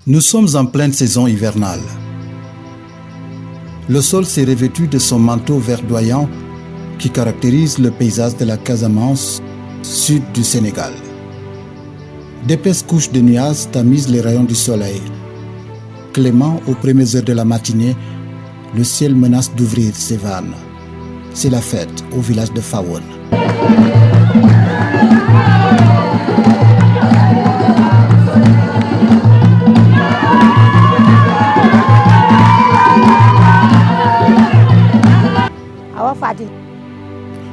Nous sommes en pleine saison hivernale. Le sol s'est revêtu de son manteau verdoyant qui caractérise le paysage de la Casamance, sud du Sénégal. D'épaisses couches de nuages tamisent les rayons du soleil. Clément, aux premières heures de la matinée, le ciel menace d'ouvrir ses vannes. C'est la fête au village de Fawoun.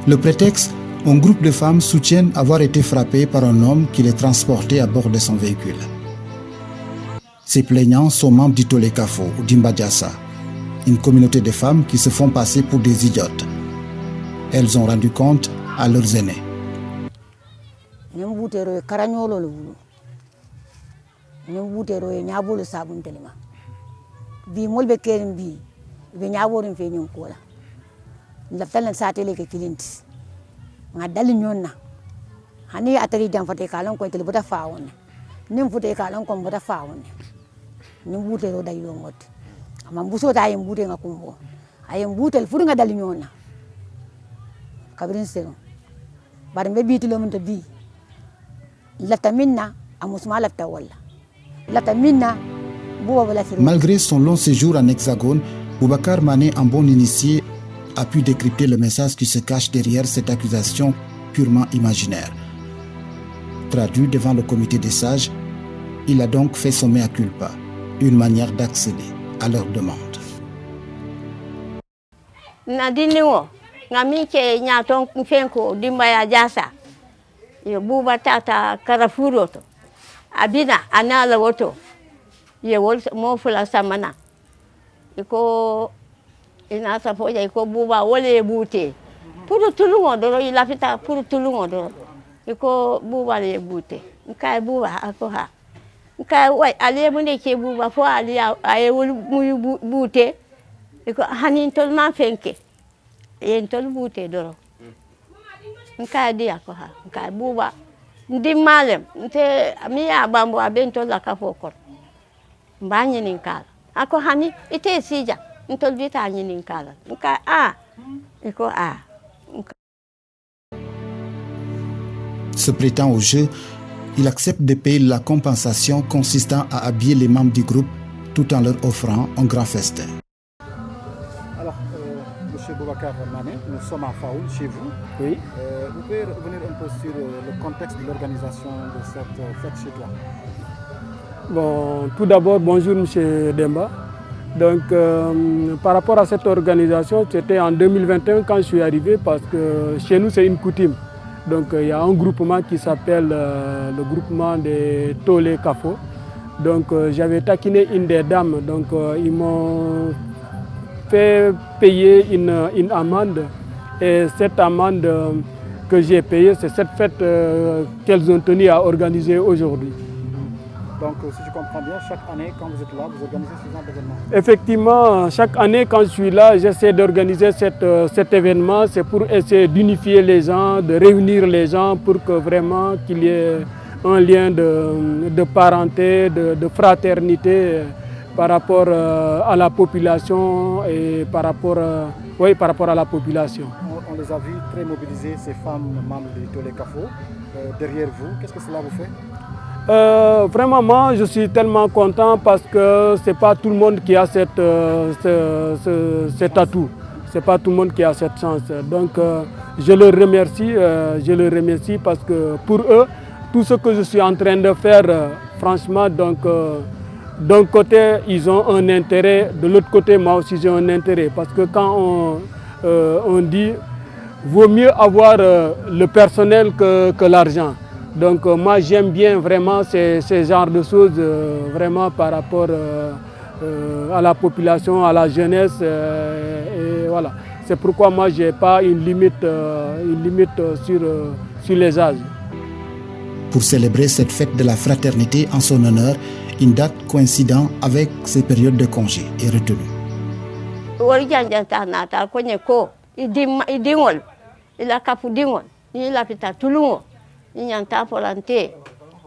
Le prétexte, un groupe de femmes soutiennent avoir été frappées par un homme qui les transportait à bord de son véhicule. Ces plaignants sont membres du Tolé Kafo ou d'Imbadjassa, une communauté de femmes qui se font passer pour des idiotes. Elles ont rendu compte à leurs aînés. Laftalan satele ke kilinti ngadali nyonna hani atari jam fate kalon ko tel bota faawon nim fute kalon ko bota faawon nim bute ro day yo ngot amma buso ta yim bute ngakumbo ayim butel furu ngadali nyonna kabrin sero bar mbe bitilo mun to bi lataminna amusma lafta walla lataminna buwa wala firu. Malgré son long séjour en Hexagone, Boubacar Mané, un bon initié, a pu décrypter le message qui se cache derrière cette accusation purement imaginaire. Traduit devant le comité des sages, il a donc fait son mea culpa, une manière d'accéder à leur demande. Nadiniwo ngamike nyaton fenko dimbaya jasa yo buba tata karafuro to abina anala woto ye wol mo fula samana iko ina safoja iko buba wole bute puru tulungo doro ilafita puru tulungo doro iko buba le bute nkai buba akoha nkai wai ale munde ke buba fo ali aye wol muy bute iko hanin tol ma fenke yen tol bute doro nkai dia akoha nkai buba ndi malem nte miya bambo abento la kafo ko mbanye ninkala ako hani ite sija Se prêtant au jeu, il accepte de payer la compensation consistant à habiller les membres du groupe tout en leur offrant un grand festin. Alors, M. Boubacar Mané, nous sommes à Faoul, chez vous. Oui. Vous pouvez revenir un peu sur le contexte de l'organisation de cette fête chez toi? Bon, tout d'abord, bonjour M. Demba. Donc, par rapport à cette organisation, c'était en 2021 quand je suis arrivé parce que chez nous, c'est une coutume. Donc, il y a un groupement qui s'appelle le groupement des Tolé Kafo. Donc, j'avais taquiné une des dames. Donc, ils m'ont fait payer une amende. Et cette amende que j'ai payée, c'est cette fête qu'elles ont tenu à organiser aujourd'hui. Donc, si je comprends bien, chaque année, quand vous êtes là, vous organisez ce genre d'événement? Effectivement, chaque année, quand je suis là, j'essaie d'organiser cet événement. C'est pour essayer d'unifier les gens, de réunir les gens pour que vraiment qu'il y ait un lien de parenté, de fraternité par rapport à la population et par rapport à la population. On les a vus très mobilisés, ces femmes membres du Tolé Kafo. Derrière vous, qu'est-ce que cela vous fait? Vraiment, moi, je suis tellement content parce que ce n'est pas tout le monde qui a cet atout. Ce n'est pas tout le monde qui a cette chance. Donc, je le remercie parce que pour eux, tout ce que je suis en train de faire, franchement, donc, d'un côté, ils ont un intérêt, de l'autre côté, moi aussi, j'ai un intérêt. Parce que quand on dit, vaut mieux avoir le personnel que l'argent. Donc moi j'aime bien vraiment ces genres de choses vraiment par rapport à la population, à la jeunesse et voilà. C'est pourquoi moi je n'ai pas une limite sur les âges. Pour célébrer cette fête de la fraternité en son honneur, une date coïncidant avec ces périodes de congé est retenue. Nyanta polante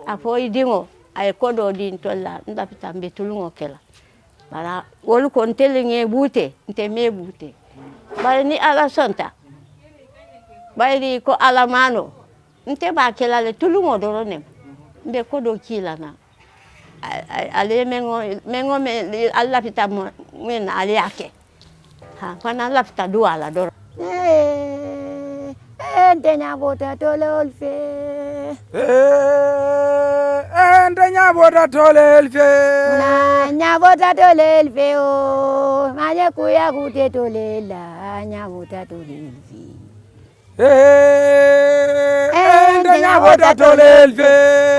afo idingo ay kodo din tolla ndapita mbe tulungo kela bara wol kon telinge bute nte me bute bari ni ala sonta bari ko ala mano nte ba kela le tulungo doronem mbe kodo kilana ale mengo me alla pita men ale yake ha kana alla pita duala doro Ndenya bota tololfe ndenya bota tolelfe na nya bota tolelfe o maje kuya kute tolela nya bota tolelfe ndenya bota tolelfe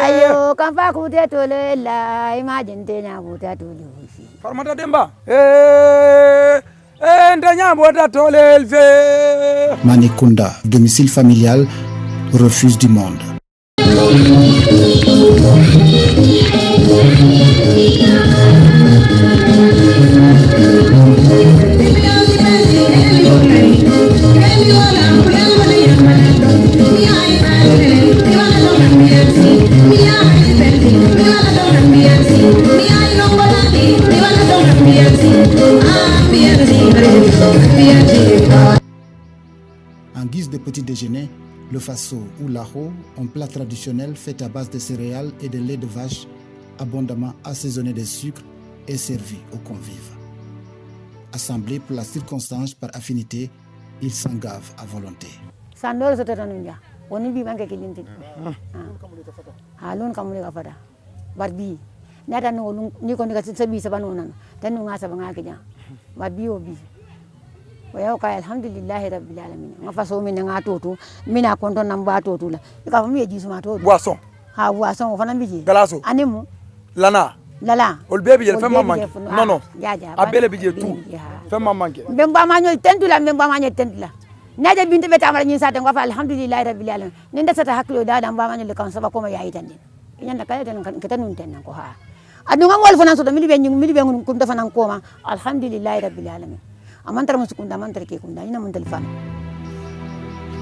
ayo kamfa kute tolela imagine ndenya bota tolelfe Farmata Demba ndenya bota tolelfe Manikunda, domicile familial, refuse du monde. En guise de petit déjeuner, le faso ou l'aho, un plat traditionnel fait à base de céréales et de lait de vache, abondamment assaisonné de sucre et servi aux convives. Assemblé pour la circonstance par affinité, il s'en gave à volonté. Sandor sa tatanunya woni bi manke kilinti ha lon kamule ka fada barbi nata no ni ko ni ka sabi sabano nan tanu nga sabanga ke ja barbi obi waya ka alhamdulillah rabbil alamin nga faso min nga toto mina konto namba toto la ka fami ji suma toto boisson ha boisson fana biji galaso animu lana ol baby yel femme manke non abele bije tout femme manke mbemba manyo tentula mbemba manyo tentula naje binte beta amara nyin sate ngofa alhamdulillah rabbil alamin ninda sata haklo dada mba manyo le kan saba ko ma yayi tan nyanda kala tan kan tanun tan ko ha adunga ngol fana so do mili be ngun kum dafa nan ko ma alhamdulillah rabbil alamin amantar musukunda mantar ke kunda ina mun telefon.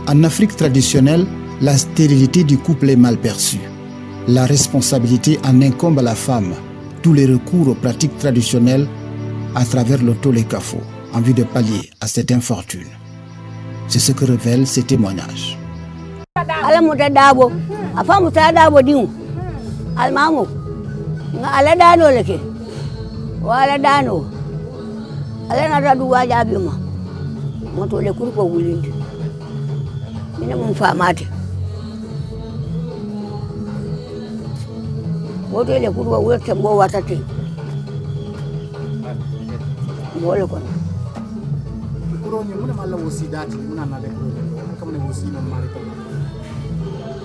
En Afrique traditionnelle, la stérilité du couple est mal perçue. La responsabilité en incombe à la femme. Tous les recours aux pratiques traditionnelles à travers le tolekafo en vue de pallier à cette infortune. C'est ce que révèlent ces témoignages. Ala muta dabo afa muta dabo dingu almamu nga ala dano leke wala dano ala na radu wajabi ma moto le kurko wulindi ina mun famate woto le kurko wurte bo watate bole kon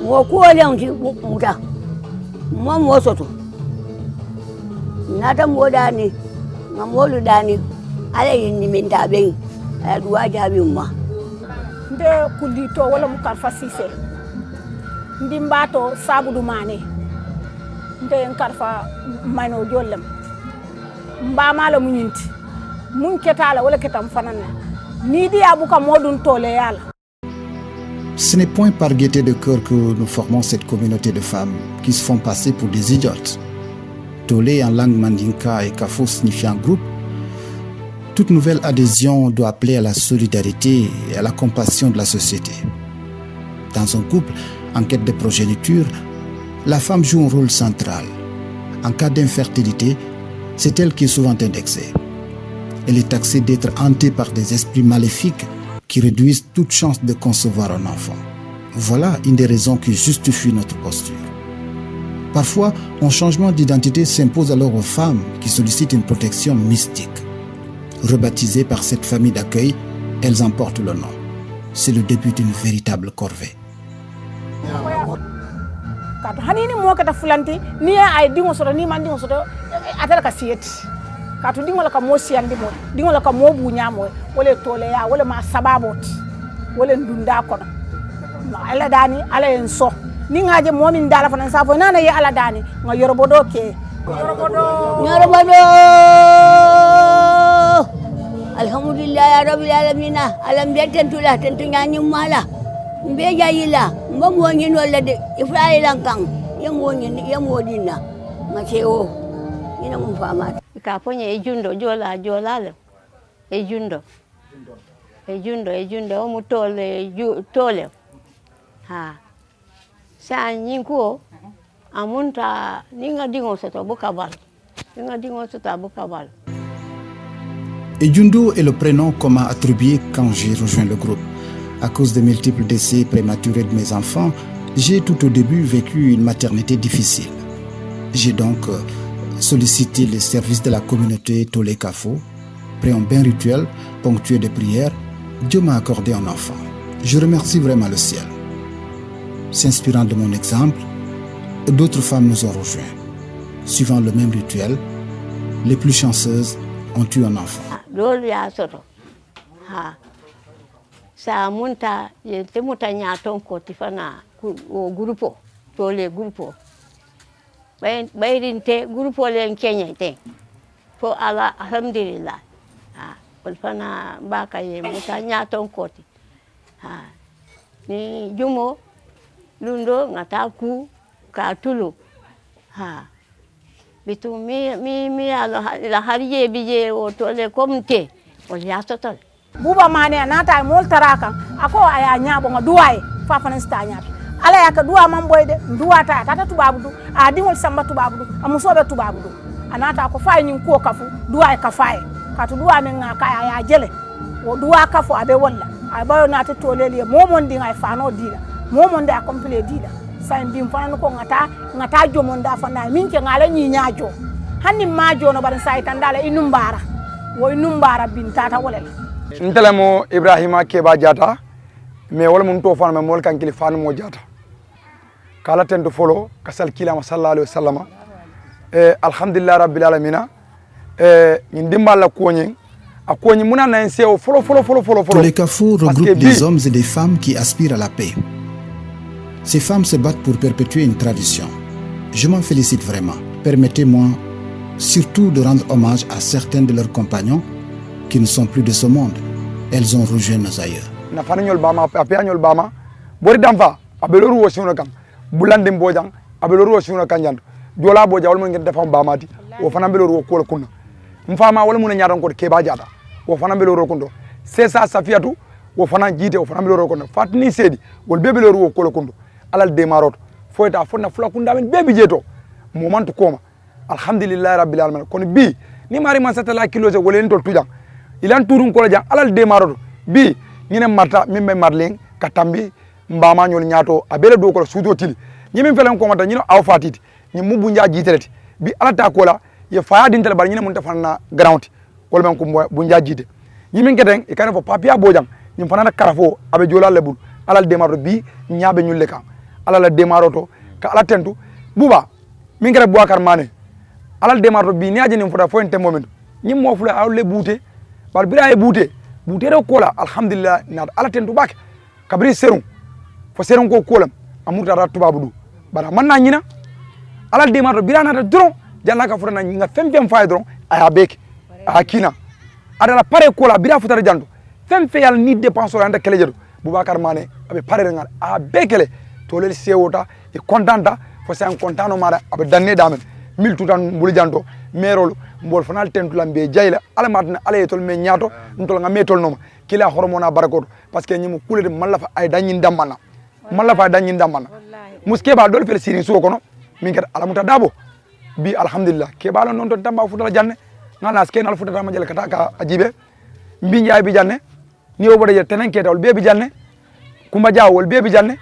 wo kuole unti muta mo soto nata modani ngamolu dani ala yindi minta ben aduwa jabi umma nde kulito wala mukarfa sise ndimbato sabudu mane nde nkarfa mano jollem mba mala munyinti mun ketala wala ketam fanana ni di abuka modun tole yala. Ce n'est point par gaieté de cœur que nous formons cette communauté de femmes qui se font passer pour des idiotes. Tolé en langue mandinka et kafo signifiant groupe. Toute nouvelle adhésion doit appeler à la solidarité et à la compassion de la société. Dans un couple en quête de progéniture, la femme joue un rôle central. En cas d'infertilité, c'est elle qui est souvent indexée. Elle est taxée d'être hantée par des esprits maléfiques qui réduisent toute chance de concevoir un enfant. Voilà une des raisons qui justifie notre posture. Parfois, un changement d'identité s'impose alors aux femmes qui sollicitent une protection mystique. Rebaptisées par cette famille d'accueil, elles en portent le nom. C'est le début d'une véritable corvée. Hanini mo kata fulanti ni ay dingo soto ni man dingo soto atala ka sieti katu dingo la ka mo siandi mo dingo la ka mo bunya mo wala tole ya wala ma sababot wala ndunda kono ala dani ala en so ni ngaje mo min dala fana safo nana ye ala dani nga yorobodo ke yorobodo alhamdulillah ya rabbil alamin alam biatentula tentunya nyumala mbeja yila mbamu wanyino lade ifraila kang yamwodina Maceo. Ina mun fama. Ka ponye ejundo jola le. Ejundo o mutole tole. Ha. Sa nyinko amunta ninga dingo soto bokabal. Ejundo est le prénom qu'on m'a attribué quand j'ai rejoint le groupe. À cause des multiples décès prématurés de mes enfants, j'ai tout au début vécu une maternité difficile. J'ai donc sollicité les services de la communauté Tole Kafo. Après un bain rituel ponctué de prières, Dieu m'a accordé un enfant. Je remercie vraiment le ciel. S'inspirant de mon exemple, d'autres femmes nous ont rejoints. Suivant le même rituel, les plus chanceuses ont eu un enfant. Sa munta te muta nyaton ko tifana o grupo to le grupo bayrinte grupo len Kenya te fo ala alhamdulillah wal fana baka ye muta nyaton ko ti ni jumo lundo ngata ku ka tulu bitu mi ala la hariye bije o to le komte o ya totol buba mane anata mol taraka ako aya nyabo nga duwaye fa fanan sta nyato ala yaka duwa man boyde duwa ta tata tubabudu a dingol samba tubabudu amusobe tubabudu anata ko fay nyin ko kafu duwaye ka fay katu duwa men nga kaya ya jele wo duwa kafu abe walla ay bayo nata tolele momon di ngay fano dila momon da complete dila say bim fanan ko ngata jomon da fana min ke ngala nyi nyaajo hanni maajo no bar say tandala inumbara wo inumbara bin tata wala ntelemo Ibrahima Keba Jata mais wala mun to fana mol kan kili fanu mo jata kala tento folo kasal kila sallallahu alaihi wasallam alhamdulillah rabbil alamin ñin dimbal la koñi akoñi muna na enseo folo. Les Kafo regroupent des hommes et des femmes qui aspirent à la paix. Ces femmes se battent pour perpétuer une tradition. Je m'en félicite vraiment. Permettez-moi surtout de rendre hommage à certains de leurs compagnons qui ne sont plus de ce monde. Elles ont rejoint nos aïeux. Na fanañol bama apiañol bama bori damfa abeloru wosuna kam bulande mbojang abeloru wosuna kanjand jola boja wala mon ngeen defam bamati o fana beloru wo kola kunna mfama wala mun ñaaron ko Keba Jata o fana beloru kundo sesa Safiatu o fana jite o fana beloru kundo fatni sedi wol bebeloru wo kola kundo alal demarot foyta fonna fula kunda men bebi jeto moment koma alhamdulillah rabbil alamin kon bi ni mari man satala kilo je wolen to tujang ilan turun ko jang alal demarot bi ñine marta mimbe marling katambi mbama ñol ñaato abele do ko suuto tili ñimi felen ko mata ñino aw fatiti ñi mubbu nja jiteleti bi alata ko la ye faya dintel bar ñine mun ta fanna ground wol men ko bu nja jite ñimi ngeten e kan fo papia bojang ñim fanana karafo abe jola lebul alal demaro bi ñaabe ñulle kan alal demaroto ka ala tentu buba min ngere Boubacar Mané alal demaroto bi ni ajeni fota fo en temmomen ñim mo fula awle buute bar bira e buute butere kola alhamdulillah na ala tentu bak kabri serum fo serum ko kolam amurta ra tubabudu bara man na ñina alal de mato birana da dron jalla ka furana nga fem fay dron aya bek akina adala pare kola bira futara jandu fem fe yal ni dépense anda kele jedo Boubacar Mané abe pare ngal a bekele to lel sewota e contenta fo sen contano mara abe danne damen mil tutan mbul janto merol mbol fanal tentu lambe jayla ala matna ala yetol me ñaato ntol nga metol noma kila hormona barakoto parce que ñimu kulede malla fa ay dañin damana muskeba dol fel sirin so kono min kat ala muta dabo bi alhamdulillah keba la non to tamba futala janne ngana sken al futata ma jel kata ka ajibe mbi njaay bi janne ni o bode tenen ketawol be bi janne kumba jaawol be bi janne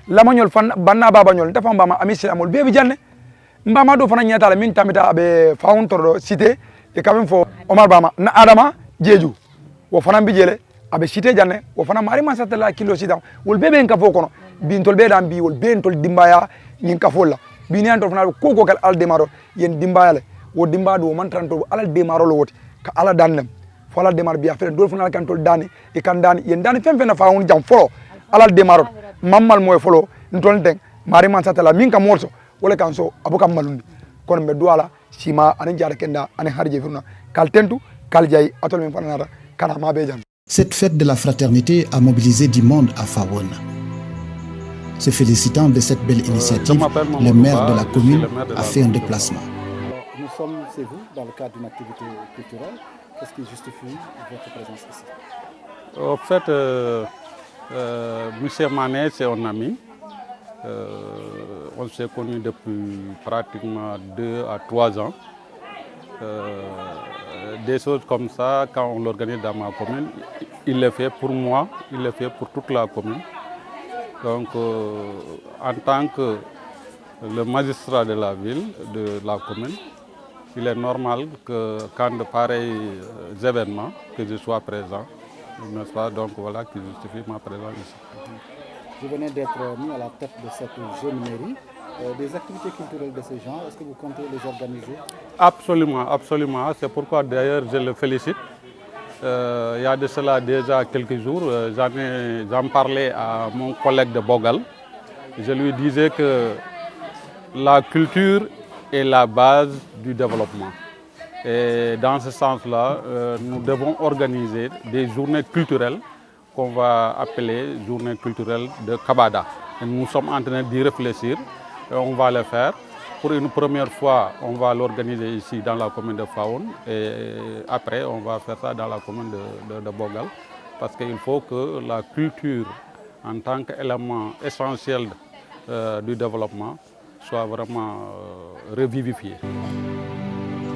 lamañol fan banna babañol dafa mbama amisil amol be bi janne mbama do fana ñata la min tamita be fawntor cité e quand fo Omar Bama na Adama Jeju wo fana bi jele abe cité janne wo fana mari man satala kilo sidam wol bebe en ka fo kono bintol be dam bi wol bentol dimbaya nyin ka folla bi ne antol fana ko kal al demaro yen dimbayale wo dimbado man tanto al demaro lo woti ka ala dannem fo ala demar bi afere dol fana kan tol dani e kan dani yen dani fem fena faawun jam folo ala demaro mammal moy folo ntol den mari man satala min ka morso wala kan so abukam malundi kono be duala sima ani jara kenda ani harje furna kal tentu kal jay atol men fanara kana ma be jam. Cette fête de la fraternité a mobilisé du monde à Fawon. Se félicitant de cette belle initiative, le maire de la commune a fait un déplacement. sommes chez vous dans le cadre d'une activité culturelle. Qu'est-ce qui justifie votre présence ici? En fait, M. Mané, c'est un ami. On s'est connus depuis pratiquement 2 à 3 ans. Des choses comme ça, quand on l'organise dans ma commune, il le fait pour moi, il le fait pour toute la commune. Donc, en tant que le magistrat de la ville, de la commune, il est normal que quand de pareils événements, que je sois présent, n'est-ce pas? Donc voilà qui justifie ma présence ici. Vous venez d'être mis à la tête de cette jeune mairie. Des activités culturelles de ce genre, est-ce que vous comptez les organiser? Absolument, absolument. C'est pourquoi d'ailleurs je le félicite. Il y a de cela déjà quelques jours, j'en parlais à mon collègue de Bogal. Je lui disais que la culture est la base du développement. Et dans ce sens-là, nous devons organiser des journées culturelles qu'on va appeler journées culturelles de Kabada. Et nous sommes en train d'y réfléchir et on va le faire. Pour une première fois, on va l'organiser ici dans la commune de Faoun et après on va faire ça dans la commune de Bogal parce qu'il faut que la culture en tant qu'élément essentiel du développement soit vraiment revivifiée.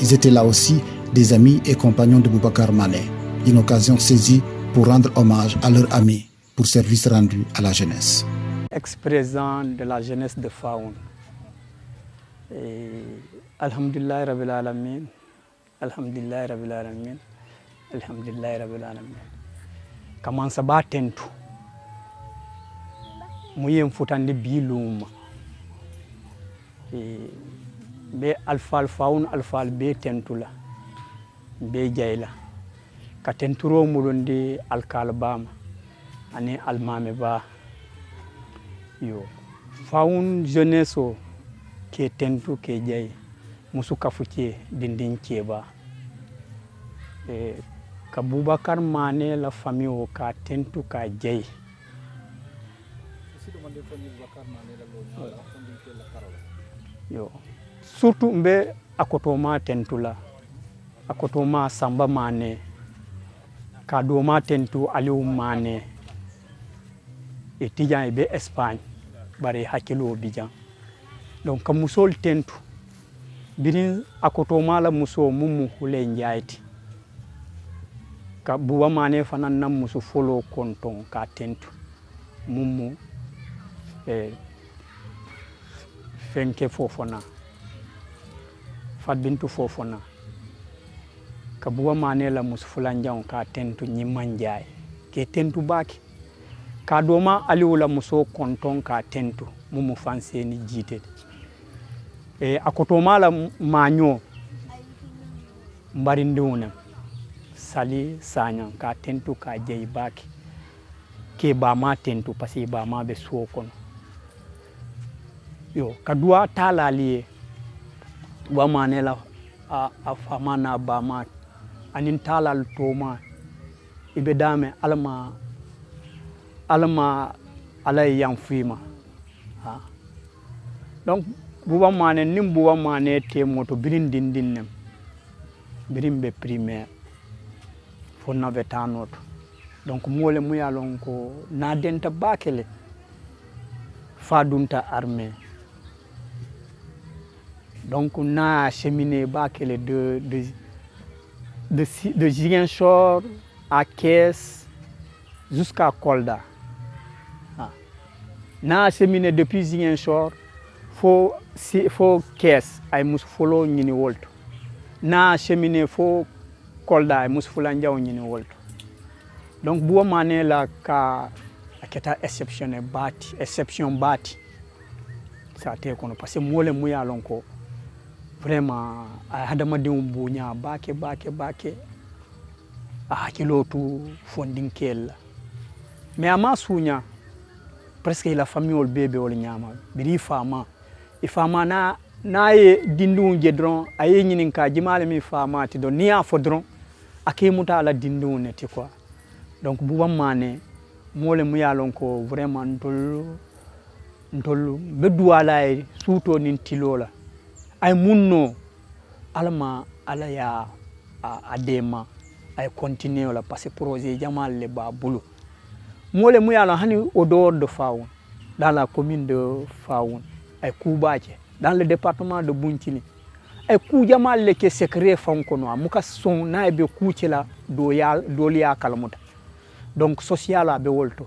Ils étaient là aussi des amis et compagnons de Boubacar Mané, une occasion saisie pour rendre hommage à leur ami pour service rendu à la jeunesse. Ex-président de la jeunesse de Faoun. Alhamdulillah Rabbil Alamin, Alhamdulillah Rabbil Alamin, Alhamdulillah Rabbil Alamin. Comment ça va tentu? Mouye mfutandi biluma. Be alfal Faoun alfal be tentula. Be jayla. Ka tenturo mulundi alkalbama ani almame ba. Yo. Faoun jeunesse o ke tentu ke jay musu kafuke dindin keba ka Boubacar Mané la famille o ka tentu ka jay yo surtout mbe akotoma tentu la akotoma Samba Mané ka doma tentu Aliou Mané e tijan e be Espagne bare hakilo bijan. Donc ka musol tentu birin akotoma la muso mumu hule njaiti ka Bouba Mané fanan nam musu folo konton ka tentu mumu fenke fofona Fat Bintou fofona ka Bouba Mané la musu fulanjan ka tentu nyimanjay ke tentu baki ka doma Aliou la muso konton ka tentu mumu fanseni jite akotoma la manyo mbarindiwunem sali sanyan ka tentu ka jey baki ke ba ma tentu pasi ba ma be suwo kono yo ka duwa talaliye Bouba Mané la a famana ba ma anin talal toma ibe dame alma alay yang fima donc Bouba Mané nim Bouba Mané te moto birin dindinnem birin be primaire fo navetanoto donc mole muyalon ko na denta bakele fadunta armée donc na cheminé bakele de Ziguinchor à Thiès jusqu'à Kolda na cheminé depuis Ziguinchor faut Thiès ay mus folo ñini wolto na cheminé fo Kolda ay mus fulanjaw ñini wolto donc Bouba Mané la ka aketa exception bati ça te kono parce que mole muya lon ko vraiment hadama dim buña bake hakilotu fondinkel mais ama suña presque la famille ol bébé ol ñama biri fama ifama na ye dindu jedron aye ñinin ka jimale mi fama ti do niya fodron ake muta la dindu neti quoi donc Bouba Mané mole mu yalon ko vraiment ntollu be duwala e suto nin tilola ay munno alama ala ya adema ay continuer la parce que projet jamal le ba bulu mole mu yala hani au dehors de Faoun dans la commune de Faoun ay Koubache dans le département de Buntini ay ku jamal le ke secret fonkono muka son na be kucela do liya kalmuta donc social abe wolto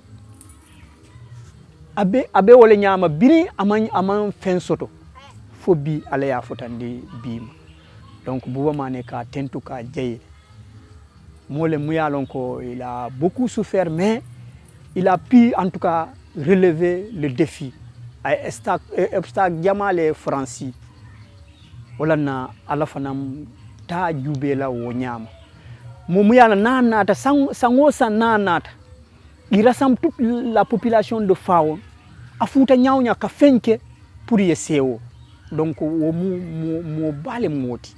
abe wole nyama biri aman fen soto fo bi ala ya fotandi bima donc buba mané ka tentu ka jey mole muyalon ko il a beaucoup souffert mais il a pu en tout cas relever le défi ay obstacle jamale franci wala na ala fanam ta jubela wo nyama muyala nanata sangosa nanata il rassemble toute la population de Faoun afuta nyawnya ka fenke pour yesewo donc wo mo bale moti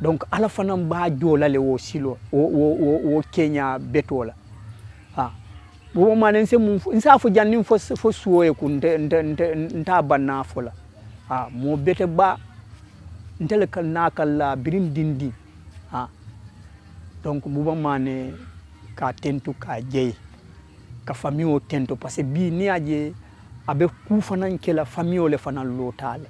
donc ala fanam ba jolale wo silo wo Kenya betola bo manen se mum insa fo jannim fo suwoye ku nta banna fola mo bete ba ntel kal nakal la birin dindi donc buba mané ka tentu ka jey ka famille o tento parce que bi ni aje abe ku fanan ke la famille o le fanan lotale.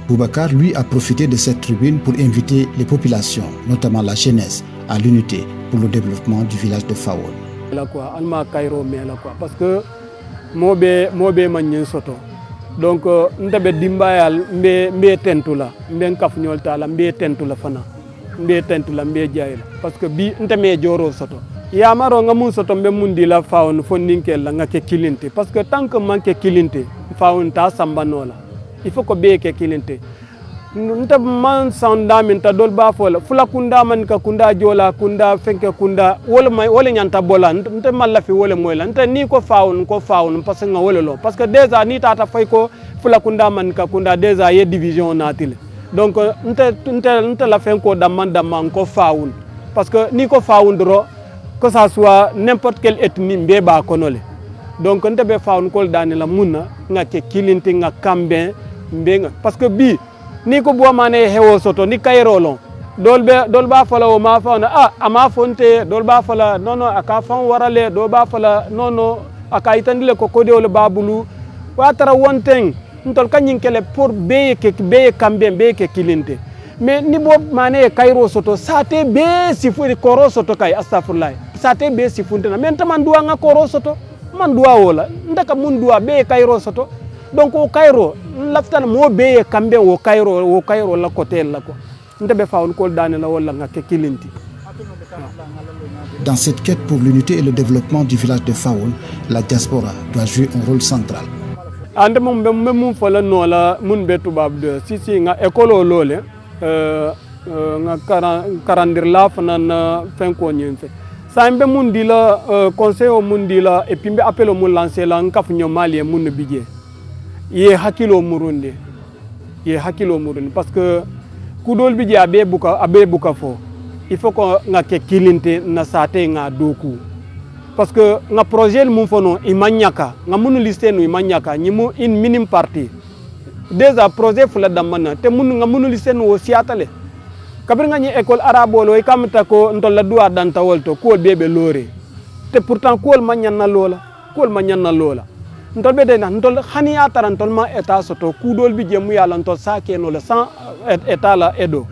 Boubacar, lui, a profité de cette tribune pour inviter les populations, notamment la jeunesse, à l'unité pour le développement du village de Faoun. Parce que mobe manyen soto. Donc ndabe dimbayal mbe tentula, mbe kafnyol tala mbe tentula fana. Mbe tentula mbe jayla parce que bi ntame joro soto. Ya maro nga mun soto mbe mundi la Faoun fondinkel la ngake kilinte parce que tant que manque kilinte Faoun ta sambanola. Il faut que beke kilinte nta man sanda min ta dol ba fola fula kunda man ka kunda jola kunda fenke kunda wala nyanta bola nta malla fi wala moyla nta ni ko Faoun parce que nga wala lo parce que déjà ni tata fay ko fula kunda man ka kunda déjà ye division natile donc nta la fenko damman ko Faoun parce que ni ko Faoun dro que ça soit n'importe quelle ethnie mbe ba konole donc nta be Faoun kol dani la munna nga ke kilinte nga kambe mbenga parce que bi ni ko bo mané hewo soto ni kayrolon dol ba fala o ma fauna ama fonte dol ba fala nono aka fan warale do ba fala nono aka itandile ko kode o babulu wa tara wonten ntol kanyin kele pour beye kambe beye ke kilinte mais ni bo mané kayro soto sate be sifuri koro soto kay astaghfirullah sate be sifunte na men taman duwa nga koro soto man duwa wala ndaka mun duwa be kayro soto donc o kayro laftan mo be kambe o kayro la côté la ko ndebe Faoun ko dane la wala ngake kilinti. Dans cette quête pour l'unité et le développement du village de Faoun, la diaspora doit jouer un rôle central. Ande mum fola no la mun betu bab de si nga école lolé nga karandir la fanan fenko nyemfe sambe mundi la conseil o mundi la et puis mbe appel o mun lancer la ngaf nyomali mun bidje ye hakilo murundi parce que kudol bidje abe buka fo il faut que nga ke kilinte na sate nga doku parce que nga projet mun fono imanyaka nga mun liste no imanyaka nyimu une minime partie déjà projet fula damana te mun nga mun liste no siatale kabir nga ni école arabo lo kamta ko ntolla duwa danta wolto ko bebe lore te pourtant ko manyanna lola ntol be de na ntol khaniya tarantol ma état soto kudol bi jemu yalla ntol sake no le sans état la edo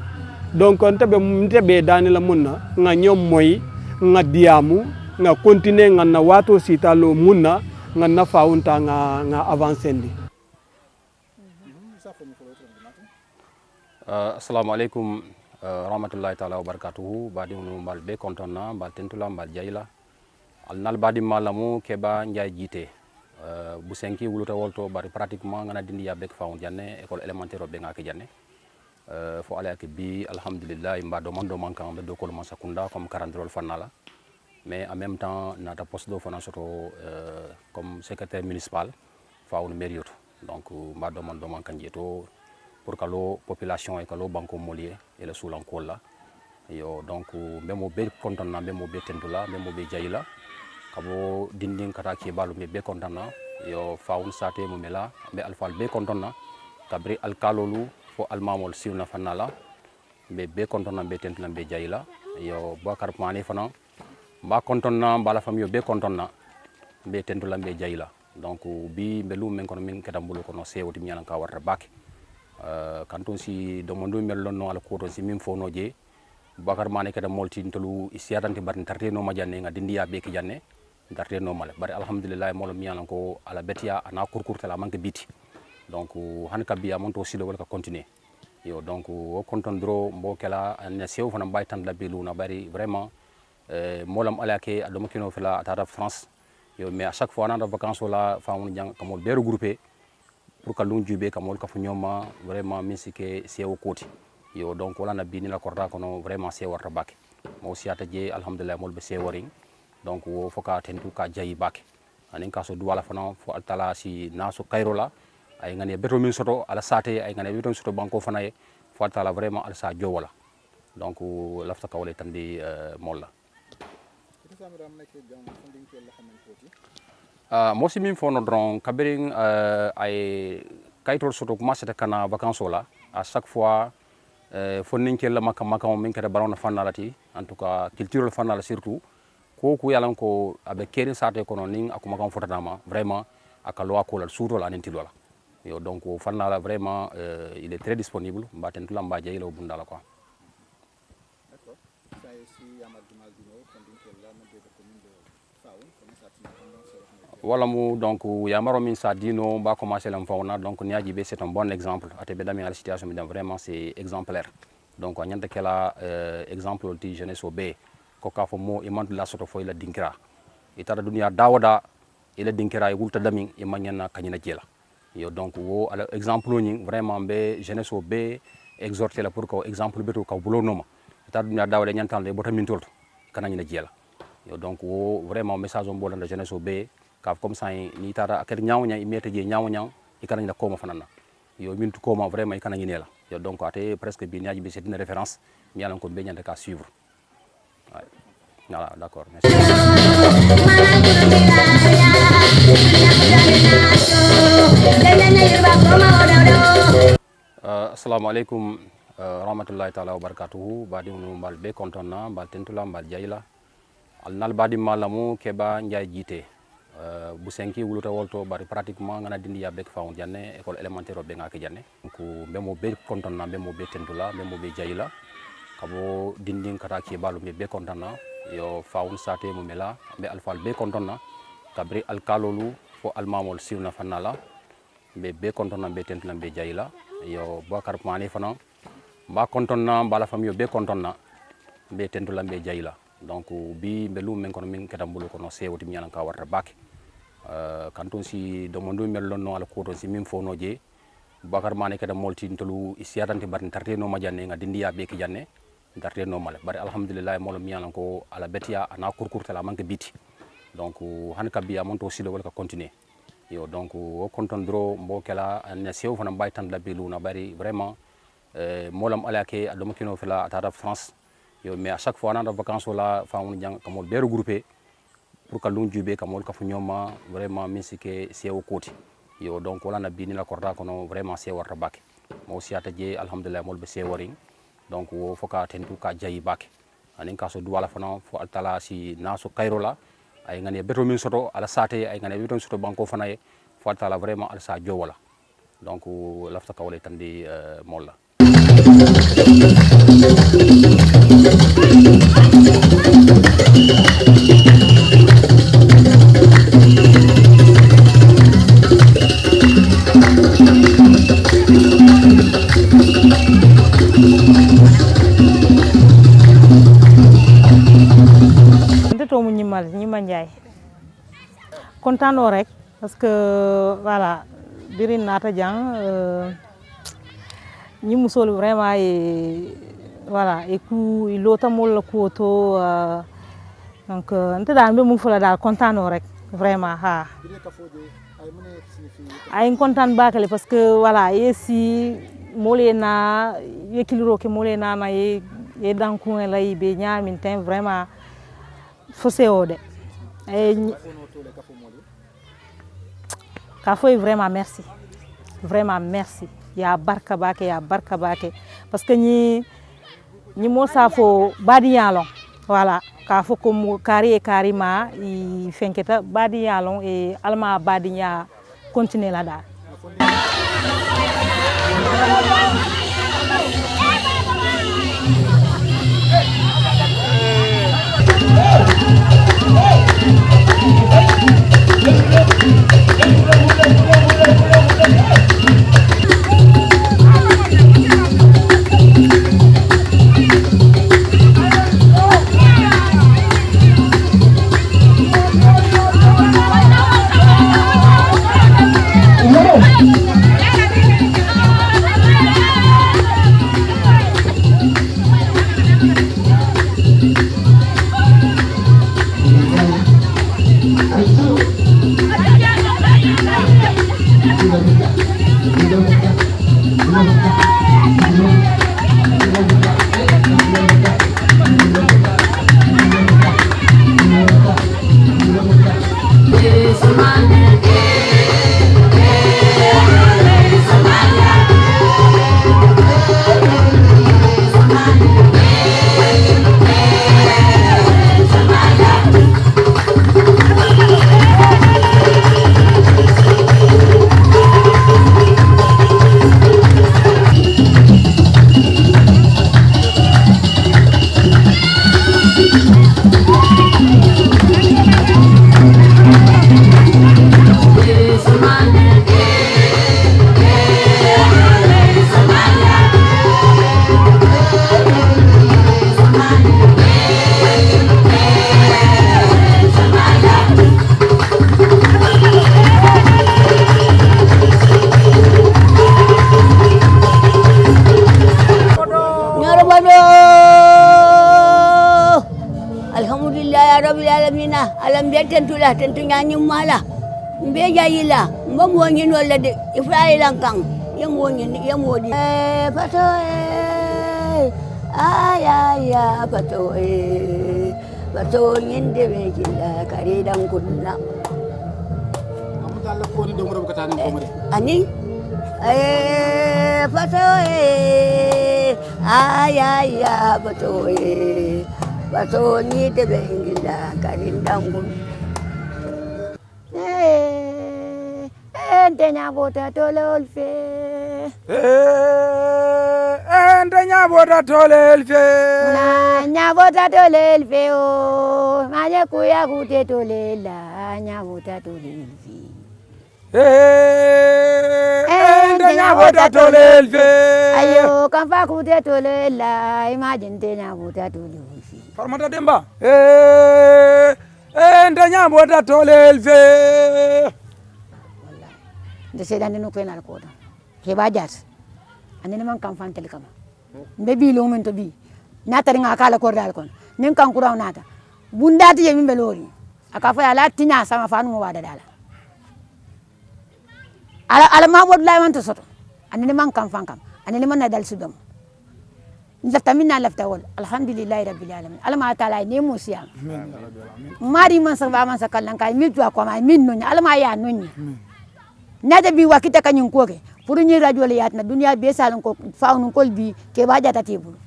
donc ntebe dani la munna nga ñom moy nga diamu nga continuer nga na wato sitalo munna nga na faunta nga avancer ndi. Assalamu alaikum rahmatullahi ta'ala wa barakatuhu badi no mbal be kontonna mbal tentula mbal jayla al nal badi malamu keba njay jité bu senki wuluta wolto bari pratiquement ngana dindi ya bek Faoun janne école élémentaire be ngake janne fo ala ke bi alhamdulillah mba do man kan be do ko man sakunda comme 40 fanala mais en même temps nata poste do fana soto comme secrétaire municipal Faoun mérioto donc mba do man kan jeto pour que la population et que le banque molier et le soulan kola yo donc même au be contana même au be tendula même au be jayila kabo dinding kata ki balu be contana yo Faoun sate mo mela be alfal be contana kabri alkalolu fo almamol siwna fanala be kontonna be tentula be jayila yo Bakar Mane fana mba kontonna mbala fam yo be kontonna be tentula be jayila donc bi mbelu men kono min keta mbulu kono sewoti mi yalan ka warta bake kanton si domondo mel lonno ala koto si min fono je Bakar Mane keta molti ntolu isiatante bar tarte no majanne nga dindiya be ki janne tarte no male bari alhamdulillah molo mi yalan ko ala betia ana kurkurta la manke biti donc han kabiya monto silo wala ka continuer yo donc o konton dro mbo kala ne sew fana bay tan labbe luna bari vraiment molam ala ke adoma kino fela atata France yo mais à chaque fois on a vacances là famu jang kamol be regroupé pour que l'on jube kamol ka fu ñoma vraiment misike sew koti yo donc wala na bini la korda kono vraiment sew warta bak mo aussi ata je alhamdulillah mol be seworing donc wo foka tentu ka jayi bak anin ka so duwala fana fo altala si naso kayrola ay ngane beto min soto ala sate ay ngane beto soto banko fana e fo altala vraiment ala sa jowola donc lafta kawle tandi molla mo si min fono dron kabiring ay kaytol soto commencé kana vacances là à chaque fois fo ninkel la makam min kete barona fanalati en tout cas culture fanala surtout ko yalan ko abe kerin sate kono ning akuma kam fotanama vraiment akalo akola surtout la nentilola yo donc fanala vraiment il est très disponible mbaten tulam ba jeylo bundala quoi. Voilà donc yamaro min sa dino ba commencer la fauna donc niaji be c'est un bon exemple atebe dami la situation mais vraiment c'est exemplaire donc anyanta kala exemple ti jeunesse au B ko ka fo mo imandu la soto fo ila dinkira itara dunia dawada ila dinkira e wulta dami e manyana kanyina jela yo donc wo ala exemple ni vraiment be jeunesse au B exhorter la pour que exemple beto ka bulo noma itara dunia dawada nyantan le bota min tolto kananyina jela yo donc wo vraiment message on bolanda jeunesse au B comme ça ni tara akere nyawnya imete je nyawnya ikana ni koma fanana yo mintu koma vraiment ikana ni nela yo donc ate presque bi niaji bi c'est une référence mi yalan ko be nyande ka suivre ouais. Voilà, d'accord, merci. Assalamu alaikum rahmatullahi ta'ala wa barakatuhu badi unu mbal be kontonna mbal tentula mbal jayla al nal badi malamu keba njay jité bu senki wuluta wolto bari pratiquement ngana dindi ya bek fawn janne école élémentaire be ngaka janne ko bemo be kontonna bemo be tentula bemo be jayla kabo dindin kata ki balu be kontonna yo fawn sate mu mela be alfal be kontonna kabri alkalolu fo almamol siwna fanala be kontonna be tentula be jayla yo Bakar Mane fana mba kontonna mbala fam yo be kontonna be tentula be jayla donc bi mbelu men kono min keta mbulu kono sewoti mi yalan ka warta bake kanton si domondo mel lonno ala koto si min fono je Bakar Mane keta molti ntolu isiatante bar tarte no majanne nga dindiya be ki janne tarte no male bari alhamdulillah molo mi yalan ko ala betia ana kurkurta la manke biti donc han kabiya monto silo wala ka continuer yo donc o konton dro mbo kala ne sew fana bay tan la beluna bari vraiment molam ala ke adoma kino fela atata France yo mais à chaque fois on a vacances là famu jang kamol be regroupé pour que l'on jube kamol ka fu ñoma vraiment misike sew koti yo donc wala na bini la korda kono vraiment sew warta bak mo aussi ata je alhamdulillah mol be seworing donc wo foka tentu ka jayi bak anin ka so duwala fana fo altala si naso kayrola ay ngane beto min soto ala sate ay ngane beto soto banko fana e fo altala vraiment ala sa jowola donc lafta kawle tandi molla. Tomu ñimal ñima ñay contano rek parce que voilà birin nata jang ñi musol vraiment et voilà et ku ilota mol ko to donc nte dal be mu fula dal contano rek vraiment ha ay content bakale parce que voilà yesi molena yekiliro ke molena na ye danku la be nyamin ten vraiment fossé ode et Kafo vraiment merci ya barka bake parce que ni mo safo badi yalon voilà ka fo ko mo kari ma i fenketa badi yalon e alma badi ya continuer la dal alam be tentula tentunya nyumala mbe jayila mbam wonyi no la de ifrailan kan yam wodi pato aya pato nyinde be jilla kare dan kunna amta Allah ko ni do mo kata ni ko mo ani pato aya pato nyinde be jilla kare dan kunna Entenya bota tololfe. Entenya bota tololfe. Nya bota tololfe o. Manye kuya kute tolela. Nya bota tololfe. Entenya bota tololfe. Ayo kampa kute tolela. Imagine tenya bota tololfe. Farmata Demba. Entenya bota tololfe. De sedani no penal ko do ke ba jat anene man kam fantel kama be bi lo men to bi nata nga kala ko dal kon nin kan kuraw nata bundati yemi belori aka fa ala tinya sama fanu mo wada dala ala ma bod lay man to soto anene man kam fankam anene man na dal sudam lafta minna lafta wal alhamdulillah rabbil alamin alma taala ne mo siya mari man sa ba man sa kallan kay mi to ko ma min no alma ya nonni nada bi wakita kanyin koke pour ni radio le yatna dunia be salon ko faunu kol bi ke ba jata tebul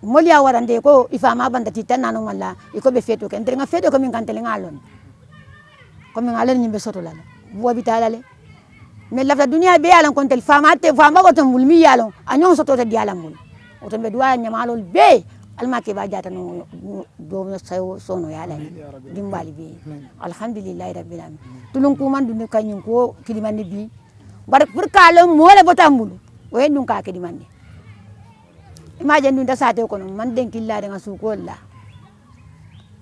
moliya warande ko ifama banda titanna no malla iko be feto ke ndrenga feto ko min kantele ngalon ko min ngalen ni be soto la bo bitala le me lafta dunia be yalan kon tel fama te fama ko tan bulmi yalon anyon soto te dialam mul o to be duwa nyamalol be alma ke ba jata no do sayo sono yala dimbali bi alhamdulillah rabbil alamin tulun ko man dunde kanyum ko kilimande bi bar pour kala mole botambulu o en dun ka ke dimande imagine dun da sate ko non man den killa de ngasu ko la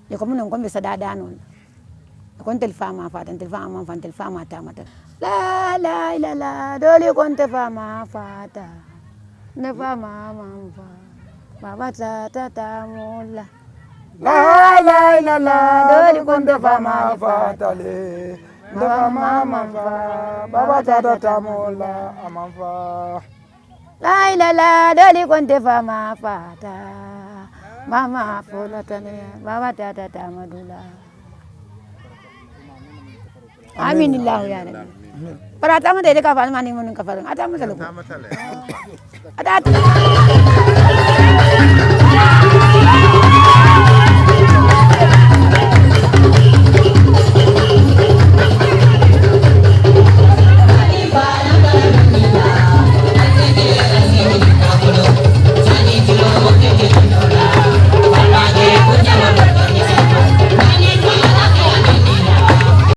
e ko mun ko be sadada non kon tel fama fa tel fama ta mata la la la la dole kon te fama fa ta ne fama mam fa baba ta mola la la la la dole kon te fama fa ta le mama fa baba ta mola amam fa la la la dole kon te fama fa ta mama fola tane baba ta madula amin illahu ya rabbi para atama de ka fa mani mun ka fa atama tele ko ata